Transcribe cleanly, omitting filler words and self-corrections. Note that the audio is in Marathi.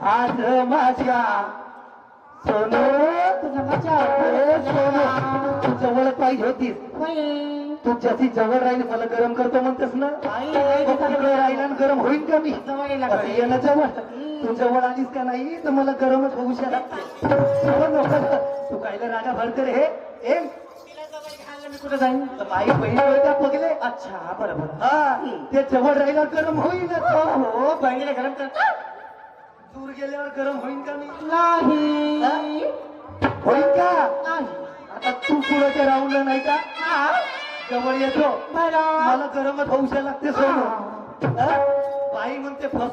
आज माझ्या सोनू तुझा मजा तू जवळ पाहिजे होतीस तू जशी जवळ राहील मला गरम करतो म्हणतेस ना तिकडे राहिला आणि गरम होईल का मी असं ये ना जवळ तू जवळ आलीस का नाही तर मला गरमच होऊ शकत तू कायला रागा भरते रे हे मी कुठे जाईन तर माई बहीण होत्या पगले अच्छा बरोबर हा ते जवळ राहिल्यावर गरम होईल हो बहिणीला गरम कर दूर गेल्यावर गरम होईल का मी नाही होईल का नाही आता तू पुढे राहुलं नाही का जवळ येतो बरं मला गरमच होऊ लागते सोडून बाई म्हणते फस